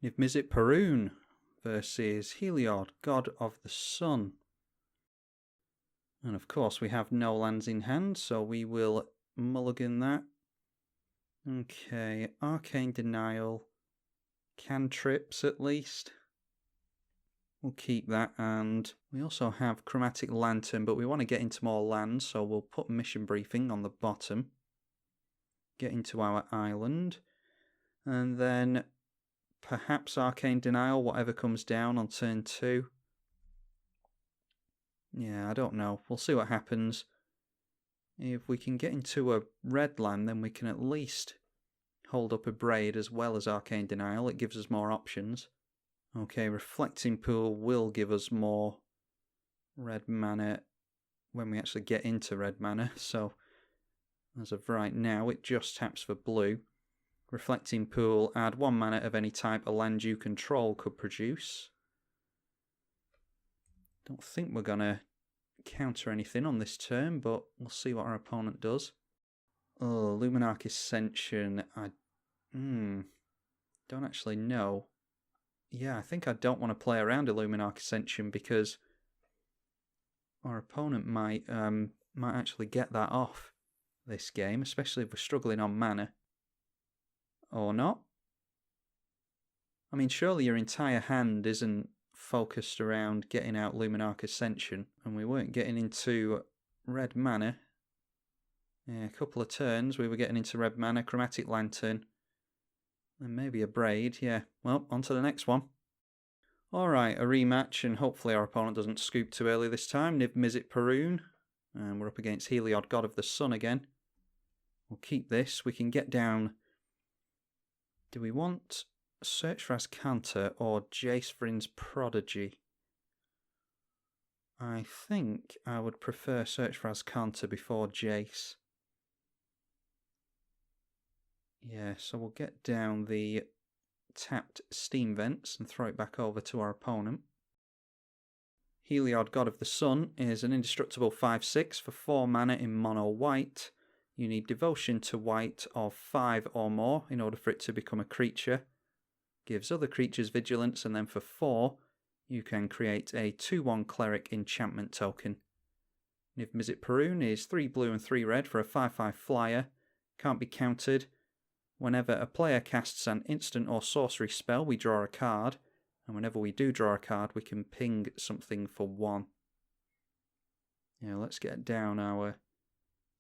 Niv Mizzet Parun versus Heliod, God of the Sun. And of course we have no lands in hand, so we will mulligan that. Okay, Arcane Denial, cantrips at least. We'll keep that, and we also have Chromatic Lantern, but we want to get into more lands, so we'll put Mission Briefing on the bottom. Get into our island, and then perhaps Arcane Denial, whatever comes down on turn 2. Yeah, I don't know. We'll see what happens. If we can get into a red land, then we can at least hold up a Braid as well as Arcane Denial. It gives us more options. Okay, Reflecting Pool will give us more red mana when we actually get into red mana. So, as of right now, it just taps for blue. Reflecting Pool, add 1 mana of any type a land you control could produce. Don't think we're going to counter anything on this turn, but we'll see what our opponent does. Oh, Luminarch Ascension. I don't actually know. Yeah, I think I don't want to play around a Luminarch Ascension because our opponent might actually get that off this game, especially if we're struggling on mana. Or not. I mean, surely your entire hand isn't focused around getting out Luminarch Ascension, and we weren't getting into red mana. Yeah, a couple of turns we were getting into red mana, Chromatic Lantern, and maybe a Braid. Yeah, well, on to the next one. Alright, a rematch, and hopefully our opponent doesn't scoop too early this time. Niv Mizzet Parun, and we're up against Heliod, God of the Sun again. We'll keep this. We can get down. Do we want Search for Azcanta or Jace Vryn's Prodigy? I think I would prefer Search for Azcanta before Jace. Yeah, so we'll get down the tapped Steam Vents and throw it back over to our opponent. Heliod, God of the Sun, is an indestructible 5/6 for 4 mana in mono white. You need Devotion to white of 5 or more in order for it to become a creature. Gives other creatures vigilance, and then for 4 you can create a 2/1 cleric enchantment token. Niv Mizzet Parun is 3 blue and 3 red for a 5/5 flyer. Can't be countered. Whenever a player casts an instant or sorcery spell, we draw a card, and whenever we do draw a card, we can ping something for 1. Now let's get down our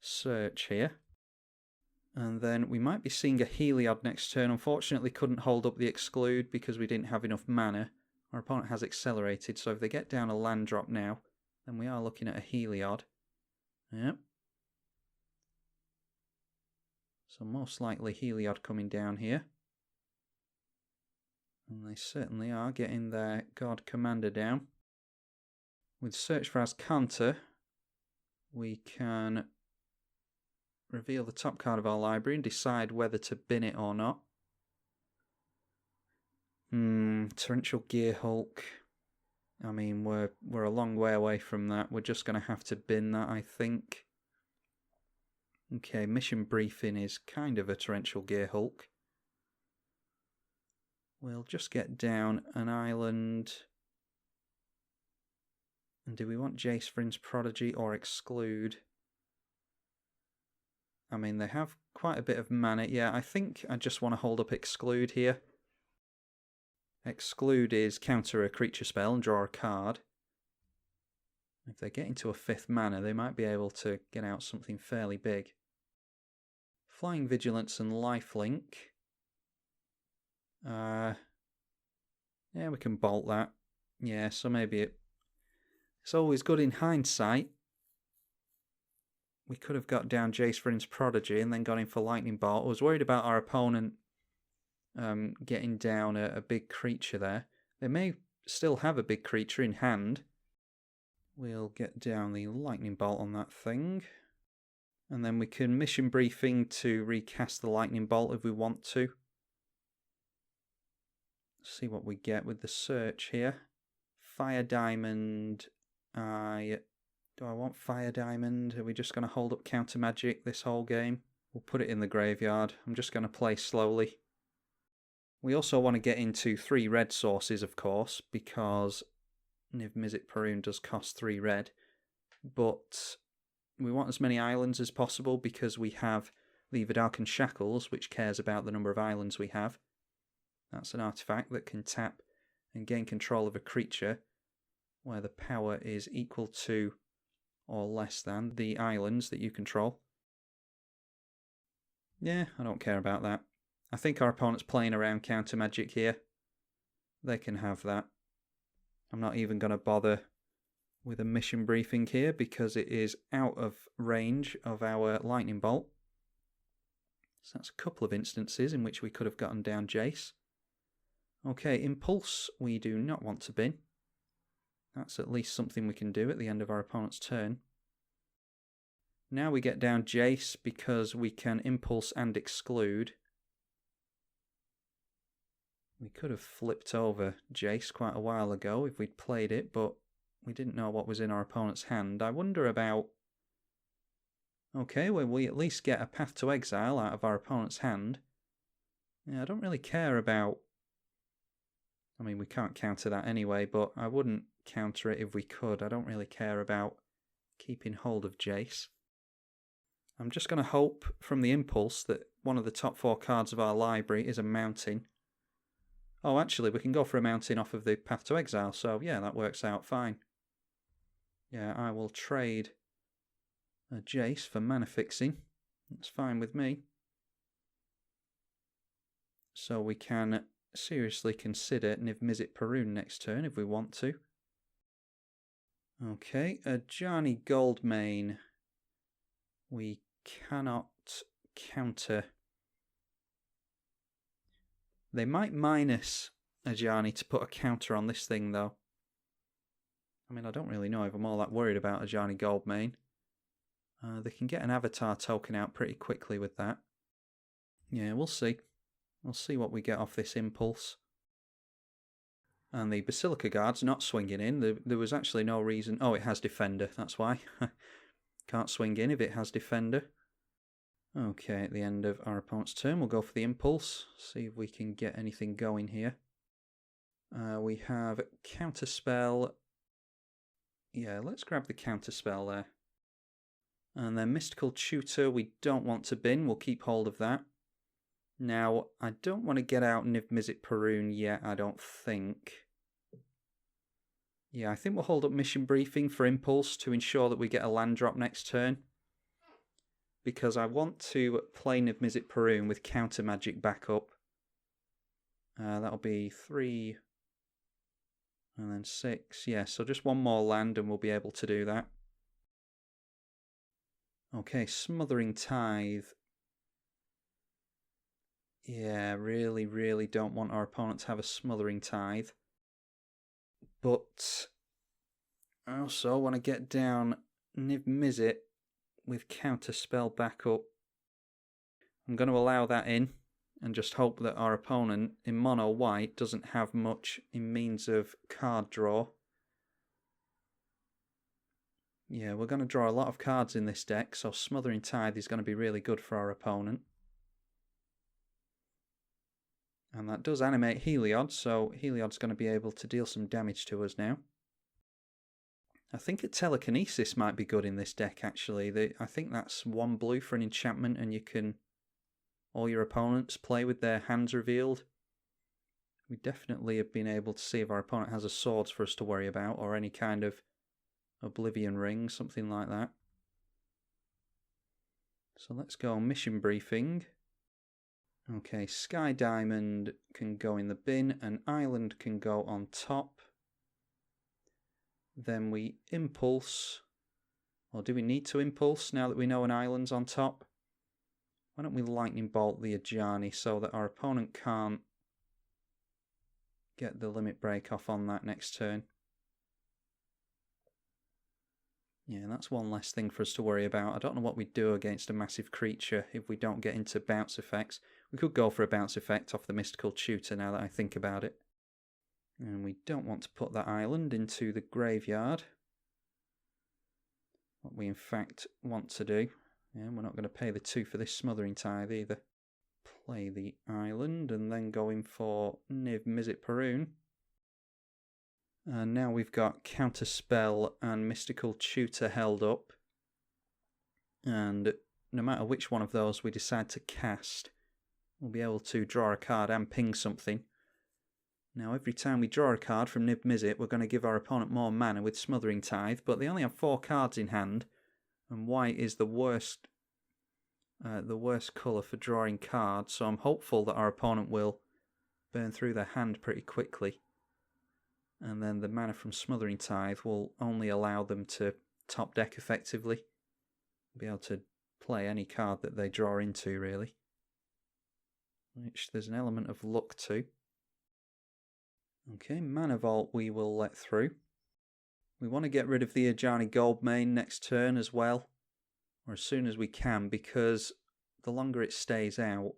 search here. And then we might be seeing a Heliod next turn. Unfortunately couldn't hold up the exclude because we didn't have enough mana. Our opponent has accelerated, so if they get down a land drop now, then we are looking at a Heliod. Yep. So most likely Heliod coming down here. And they certainly are getting their God Commander down. With Search for Azcanta, we can reveal the top card of our library and decide whether to bin it or not. Torrential Gearhulk. I mean, we're a long way away from that. We're just going to have to bin that, I think. Okay, Mission Briefing is kind of a Torrential Gearhulk. We'll just get down an island. And do we want Jace Vryn's Prodigy or Exclude? I mean, they have quite a bit of mana. Yeah, I think I just want to hold up Exclude here. Exclude is counter a creature spell and draw a card. If they get into a 5th mana, they might be able to get out something fairly big. Flying Vigilance and Lifelink. Yeah, we can bolt that. Yeah, so maybe it's always good in hindsight. We could have got down Jace Vryn's Prodigy and then got in for Lightning Bolt. I was worried about our opponent getting down a big creature there. They may still have a big creature in hand. We'll get down the Lightning Bolt on that thing. And then we can Mission Briefing to recast the Lightning Bolt if we want to. See what we get with the search here. Fire Diamond. Do I want Fire Diamond? Are we just going to hold up Counter Magic this whole game? We'll put it in the graveyard. I'm just going to play slowly. We also want to get into 3 red sources, of course, because Niv Mizzet Parun does cost 3 red. But we want as many islands as possible because we have the Vidalcan Shackles, which cares about the number of islands we have. That's an artifact that can tap and gain control of a creature where the power is equal to or less than the islands that you control. Yeah, I don't care about that. I think our opponent's playing around counter magic here. They can have that. I'm not even going to bother with a mission briefing here because it is out of range of our lightning bolt. So that's a couple of instances in which we could have gotten down Jace. Okay, Impulse we do not want to bin. That's at least something we can do at the end of our opponent's turn. Now we get down Jace because we can Impulse and Exclude. We could have flipped over Jace quite a while ago if we'd played it, but we didn't know what was in our opponent's hand. I wonder about... Okay, well, we at least get a Path to Exile out of our opponent's hand. Yeah, I don't really care about... I mean, we can't counter that anyway, but I wouldn't counter it if we could. I don't really care about keeping hold of Jace. I'm just going to hope from the Impulse that one of the top 4 cards of our library is a Mountain. Oh, actually, we can go for a Mountain off of the Path to Exile, so yeah, that works out fine. Yeah, I will trade a Jace for mana fixing. That's fine with me. So we can seriously consider Niv Mizzet Parun next turn if we want to. Okay, a Ajani Goldmane. We cannot counter. They might minus a Ajani to put a counter on this thing, though. I mean, I don't really know if I'm all that worried about a Ajani Goldmane. They can get an avatar token out pretty quickly with that. Yeah, we'll see. We'll see what we get off this Impulse. And the Basilica Guard's not swinging in. There was actually no reason... Oh, it has Defender, that's why. Can't swing in if it has Defender. Okay, at the end of our opponent's turn, we'll go for the Impulse. See if we can get anything going here. We have Counterspell. Yeah, let's grab the Counterspell there. And then Mystical Tutor, we don't want to bin. We'll keep hold of that. Now, I don't want to get out Niv Mizzet Parun yet, I don't think. Yeah, I think we'll hold up Mission Briefing for Impulse to ensure that we get a land drop next turn. Because I want to play Niv Mizzet Parun with Counter Magic backup. That'll be 3 and then 6. Yeah, so just one more land and we'll be able to do that. Okay, Smothering Tithe. Yeah, really don't want our opponent to have a Smothering Tithe. But I also want to get down Niv Mizzet with Counterspell backup. I'm going to allow that in and just hope that our opponent in mono white doesn't have much in means of card draw. Yeah, we're going to draw a lot of cards in this deck, so Smothering Tithe is going to be really good for our opponent. And that does animate Heliod, so Heliod's going to be able to deal some damage to us now. I think a Telekinesis might be good in this deck, actually. I think that's 1 blue for an enchantment, and you can... all your opponents play with their hands revealed. We definitely have been able to see if our opponent has a swords for us to worry about, or any kind of Oblivion Ring, something like that. So let's go Mission Briefing. Okay, Sky Diamond can go in the bin, and Island can go on top. Then we Impulse. Or do we need to Impulse now that we know an island's on top? Why don't we Lightning Bolt the Ajani so that our opponent can't get the limit break off on that next turn? Yeah, that's one less thing for us to worry about. I don't know what we'd do against a massive creature if we don't get into bounce effects. We could go for a bounce effect off the Mystical Tutor now that I think about it. And we don't want to put that island into the graveyard. What we in fact want to do. Yeah, we're not going to pay the 2 for this Smothering Tithe either. play the island and then go in for Niv Mizzet Parun. And now we've got Counterspell and Mystical Tutor held up. And no matter which one of those we decide to cast, we'll be able to draw a card and ping something. Now every time we draw a card from Niv Mizzet, we're going to give our opponent more mana with Smothering Tithe, but they only have 4 cards in hand, and white is the worst colour for drawing cards, so I'm hopeful that our opponent will burn through their hand pretty quickly. And then the mana from Smothering Tithe will only allow them to top deck effectively. Be able to play any card that they draw into, really. Which there's an element of luck to. Okay, Mana Vault we will let through. We want to get rid of the Ajani Goldmane next turn as well. Or as soon as we can, because the longer it stays out,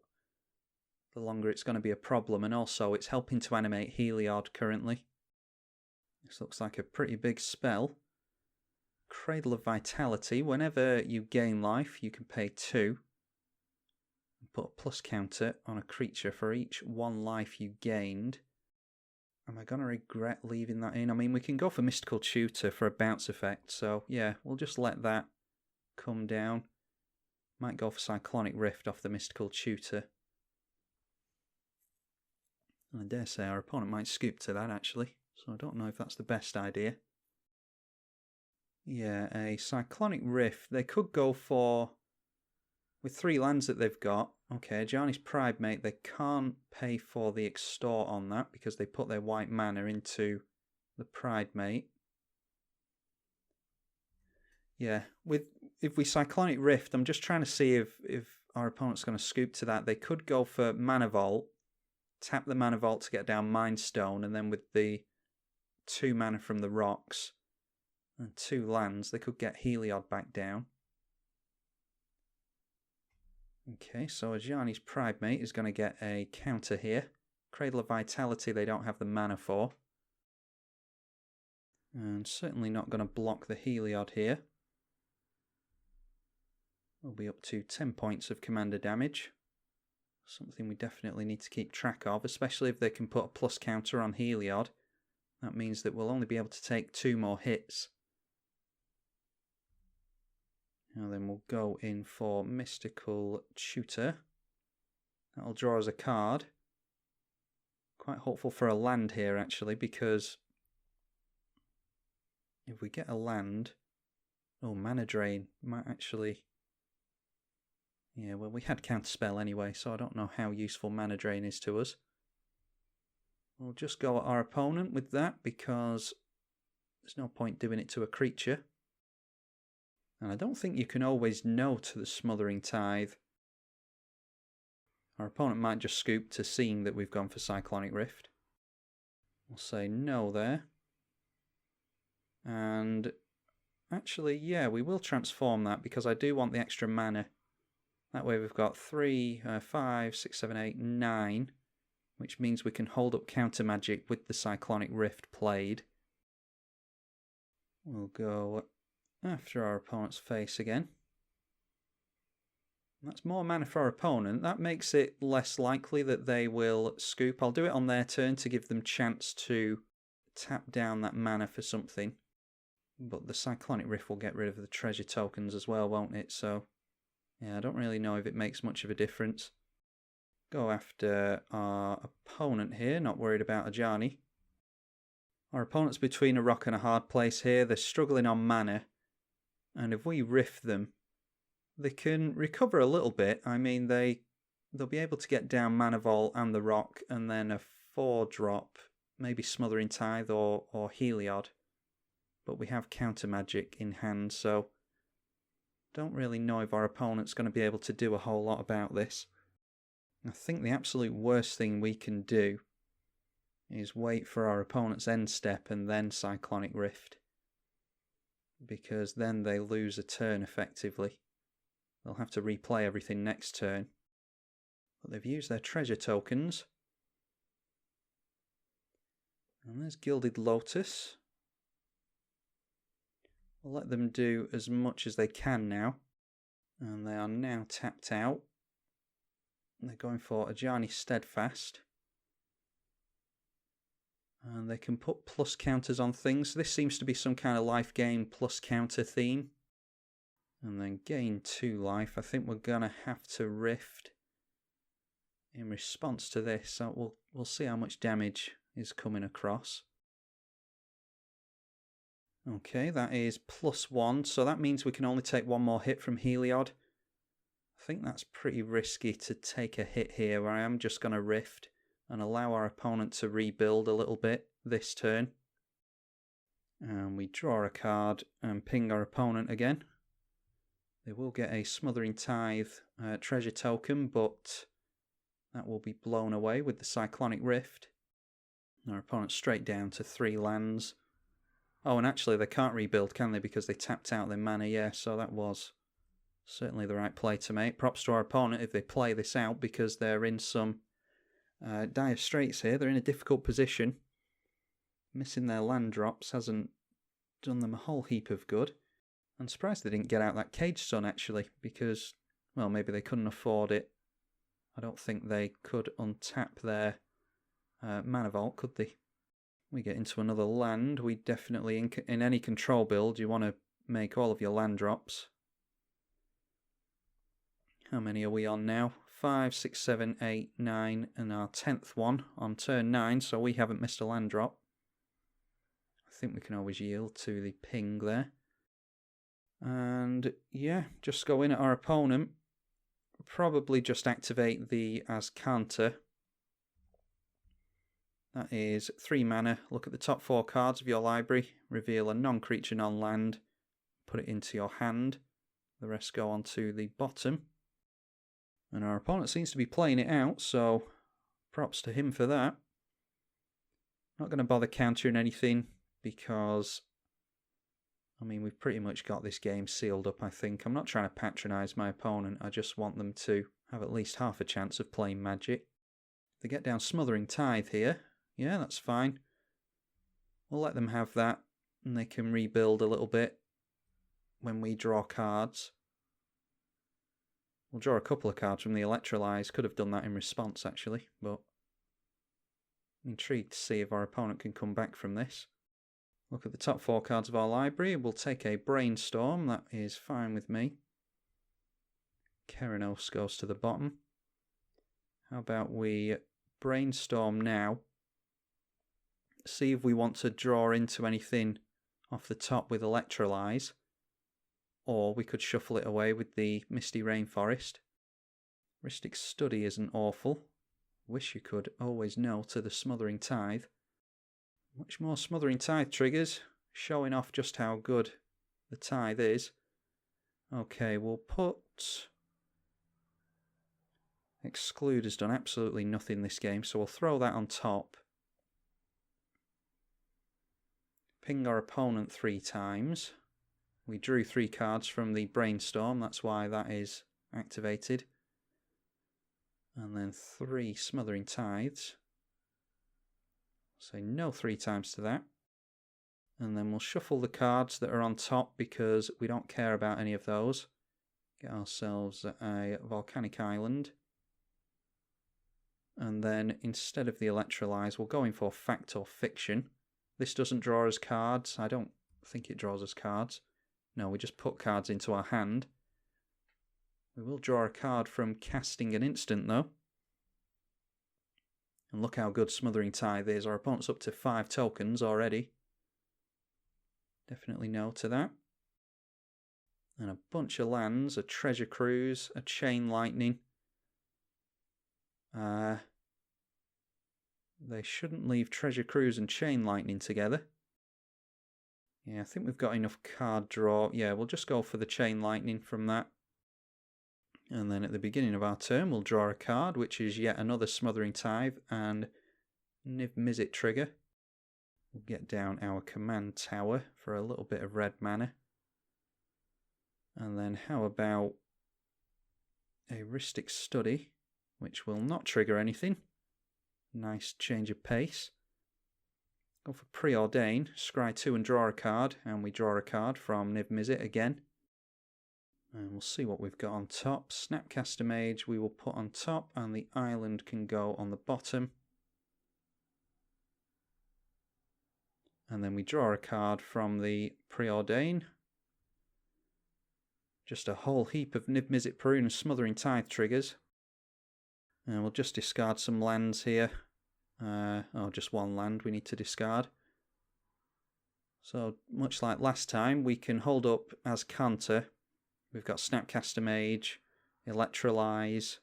the longer it's going to be a problem. And also it's helping to animate Heliod currently. This looks like a pretty big spell. Cradle of Vitality. Whenever you gain life, you can pay 2. And put a plus counter on a creature for each 1 life you gained. Am I going to regret leaving that in? I mean, we can go for Mystical Tutor for a bounce effect. So, yeah, we'll just let that come down. Might go for Cyclonic Rift off the Mystical Tutor. I dare say our opponent might scoop to that, actually. So I don't know if that's the best idea. Yeah, a Cyclonic Rift. They could go for, with 3 lands that they've got. Okay, Ajani's Pridemate, they can't pay for the Extort on that because they put their white mana into the Pridemate. Yeah, if we Cyclonic Rift, I'm just trying to see if our opponent's going to scoop to that. They could go for Mana Vault, tap the Mana Vault to get down Mind Stone, and then with the 2 mana from the rocks and 2 lands, they could get Heliod back down. Okay, so Ajani's Pridemate is going to get a counter here. Cradle of Vitality they don't have the mana for. And certainly not going to block the Heliod here. We'll be up to 10 points of commander damage. Something we definitely need to keep track of, especially if they can put a plus counter on Heliod. That means that we'll only be able to take 2 more hits. Now then we'll go in for Mystical Tutor. That'll draw us a card. Quite hopeful for a land here actually, because if we get a land... Oh, Mana Drain might actually... Yeah, well we had Counterspell anyway, so I don't know how useful Mana Drain is to us. We'll just go at our opponent with that, because there's no point doing it to a creature. And I don't think you can always no to the Smothering Tithe. Our opponent might just scoop to seeing that we've gone for Cyclonic Rift. We'll say no there. And actually, yeah, we will transform that because I do want the extra mana. That way we've got 3, 5, 6, 7, 8, 9, which means we can hold up counter magic with the Cyclonic Rift played. We'll go after our opponent's face again. That's more mana for our opponent. That makes it less likely that they will scoop. I'll do it on their turn to give them chance to tap down that mana for something. But the Cyclonic Rift will get rid of the treasure tokens as well, won't it? So, yeah, I don't really know if it makes much of a difference. Go after our opponent here, not worried about Ajani. Our opponent's between a rock and a hard place here. They're struggling on mana. And if we rift them, they can recover a little bit. I mean, they'll be able to get down Mana Vault and the rock, and then a 4-drop, maybe Smothering Tithe or Heliod. But we have counter magic in hand, so don't really know if our opponent's going to be able to do a whole lot about this. I think the absolute worst thing we can do is wait for our opponent's end step and then Cyclonic Rift, because then they lose a turn effectively. They'll have to replay everything next turn. But they've used their treasure tokens. And there's Gilded Lotus. We'll let them do as much as they can now. And they are now tapped out. They're going for Ajani Steadfast. And they can put plus counters on things. This seems to be some kind of life gain plus counter theme. And then gain 2 life. I think we're going to have to Rift in response to this. So we'll see how much damage is coming across. Okay, that is +1. So that means we can only take 1 more hit from Heliod. I think that's pretty risky to take a hit here, where I am just going to Rift and allow our opponent to rebuild a little bit this turn. And we draw a card and ping our opponent again. They will get a Smothering Tithe treasure token, but that will be blown away with the Cyclonic Rift. Our opponent's straight down to 3 lands. Oh, and actually they can't rebuild, can they? Because they tapped out their mana, yeah, so that was certainly the right play to make. Props to our opponent if they play this out, because they're in some dire straits here. They're in a difficult position. Missing their land drops hasn't done them a whole heap of good. I'm surprised they didn't get out that Cage Sun, actually, because, well, maybe they couldn't afford it. I don't think they could untap their mana vault, could they? We get into another land. We definitely, in any control build, you want to make all of your land drops. How many are we on now? 5, 6, 7, 8, 9, and our 10th one on turn 9, so we haven't missed a land drop. I think we can always yield to the ping there. And yeah, just go in at our opponent. Probably just activate the Azcanta. That is 3 mana. Look at the top 4 cards of your library. Reveal a non-creature, non-land. Put it into your hand. The rest go on to the bottom. And our opponent seems to be playing it out, so props to him for that. Not going to bother countering anything because, I mean, we've pretty much got this game sealed up, I think. I'm not trying to patronise my opponent. I just want them to have at least half a chance of playing Magic. They get down Smothering Tithe here. Yeah, that's fine. We'll let them have that, and they can rebuild a little bit when we draw cards. We'll draw a couple of cards from the Electrolyze. Could have done that in response, actually, but I'm intrigued to see if our opponent can come back from this. Look at the top 4 cards of our library. We'll take a Brainstorm. That is fine with me. Keranos goes to the bottom. How about we Brainstorm now? See if we want to draw into anything off the top with Electrolyze. Or we could shuffle it away with the Misty Rainforest. Rhystic Study isn't awful. Wish you could always no to the Smothering Tithe. Much more Smothering Tithe triggers, showing off just how good the Tithe is. Okay, we'll put... Exclude has done absolutely nothing this game, so we'll throw that on top. Ping our opponent 3 times. We drew 3 cards from the Brainstorm, that's why that is activated. And then 3 Smothering Tithes. Say no 3 times to that. And then we'll shuffle the cards that are on top because we don't care about any of those. Get ourselves a Volcanic Island. And then instead of the Electrolyze, we'll go in for Fact or Fiction. This doesn't draw us cards. I don't think it draws us cards. No, we just put cards into our hand. We will draw a card from casting an instant, though. And look how good Smothering Tithe is. Our opponent's up to 5 tokens already. Definitely no to that. And a bunch of lands, a Treasure Cruise, a Chain Lightning. They shouldn't leave Treasure Cruise and Chain Lightning together. Yeah, I think we've got enough card draw. Yeah, we'll just go for the Chain Lightning from that. And then at the beginning of our turn, we'll draw a card, which is yet another Smothering Tithe and Niv Mizzet trigger. We'll get down our command tower for a little bit of red mana. And then how about a Rhystic Study, which will not trigger anything. Nice change of pace. Go for Preordain, scry 2 and draw a card, and we draw a card from Niv Mizzet again. And we'll see what we've got on top. Snapcaster Mage we will put on top, and the island can go on the bottom. And then we draw a card from the Preordain. Just a whole heap of Niv Mizzet, Parun and Smothering Tithe triggers. And we'll just discard some lands here. Oh, just one land we need to discard. So, much like last time, we can hold up as counter. We've got Snapcaster Mage, Electrolyze,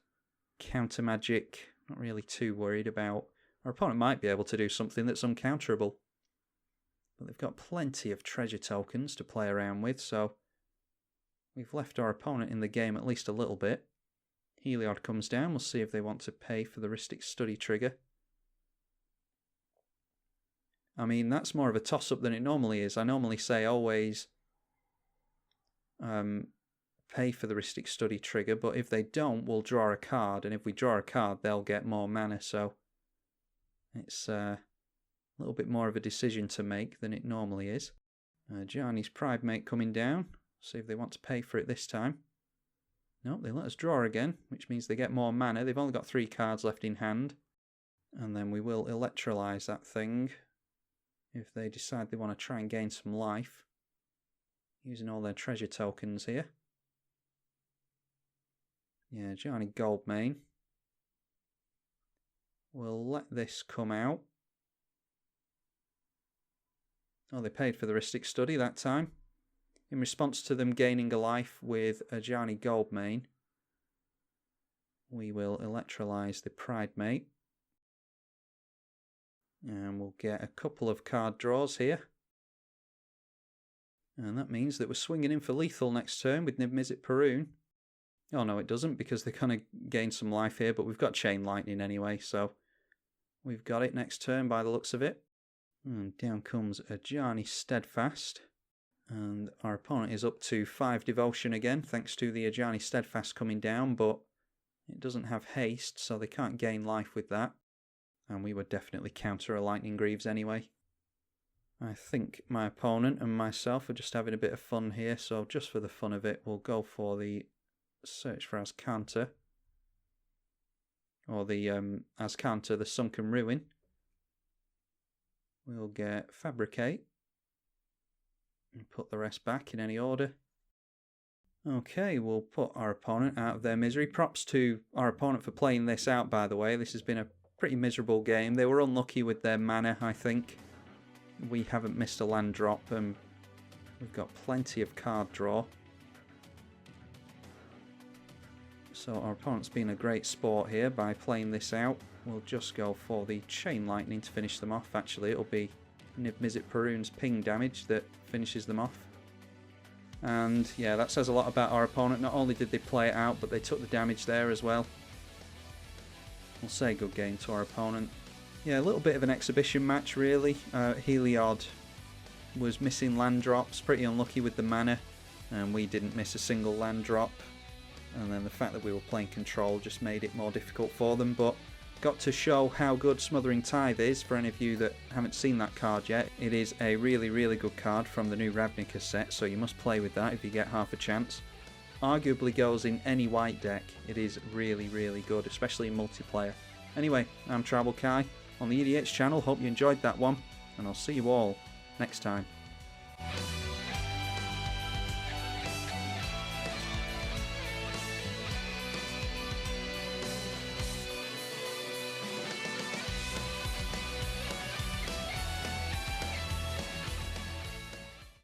Counter Magic. Not really too worried about. Our opponent might be able to do something that's uncounterable. But they've got plenty of treasure tokens to play around with, so we've left our opponent in the game at least a little bit. Heliod comes down. We'll see if they want to pay for the Rhystic Study trigger. I mean, that's more of a toss-up than it normally is. I normally say always pay for the Rhystic Study trigger, but if they don't, we'll draw a card, and if we draw a card, they'll get more mana, so it's a little bit more of a decision to make than it normally is. Gianni's Pridemate coming down. See if they want to pay for it this time. Nope, they let us draw again, which means they get more mana. They've only got 3 cards left in hand. And then we will electrolyze that thing if they decide they want to try and gain some life, using all their treasure tokens here. Yeah, Gianni Goldmane. We'll let this come out. Oh, they paid for the Rhystic Study that time. In response to them gaining a life with a Gianni Goldmane, we will electrolyze the Pridemate. And we'll get a couple of card draws here. And that means that we're swinging in for lethal next turn with Niv Mizzet Parun. Oh no, it doesn't, because they're going to gain some life here, but we've got Chain Lightning anyway, so we've got it next turn by the looks of it. And down comes a Gianni Steadfast. And our opponent is up to 5 devotion again, thanks to the Ajani Steadfast coming down, but it doesn't have haste, so they can't gain life with that. And we would definitely counter a Lightning Greaves anyway. I think my opponent and myself are just having a bit of fun here, so just for the fun of it, we'll go for the Search for Azcanta. Or the Azcanta, the Sunken Ruin. We'll get Fabricate. And put the rest back in any order. Okay, we'll put our opponent out of their misery. Props to our opponent for playing this out, by the way. This has been a pretty miserable game. They were unlucky with their mana, I think. We haven't missed a land drop, and we've got plenty of card draw. So our opponent's been a great sport here by playing this out. We'll just go for the Chain Lightning to finish them off. Actually, it'll be Niv Mizzet Parun's ping damage that finishes them off. And yeah, that says a lot about our opponent. Not only did they play it out, but they took the damage there as well. We'll say good game to our opponent. Yeah, a little bit of an exhibition match really. Heliod was missing land drops, pretty unlucky with the mana, and we didn't miss a single land drop. And then the fact that we were playing control just made it more difficult for them, but got to show how good Smothering Tithe is for any of you that haven't seen that card yet. It is a really, really good card from the new Ravnica set, so you must play with that if you get half a chance. Arguably goes in any white deck. It is really, really good, especially in multiplayer. Anyway, I'm tribalkai on the EDH channel. Hope you enjoyed that one, and I'll see you all next time.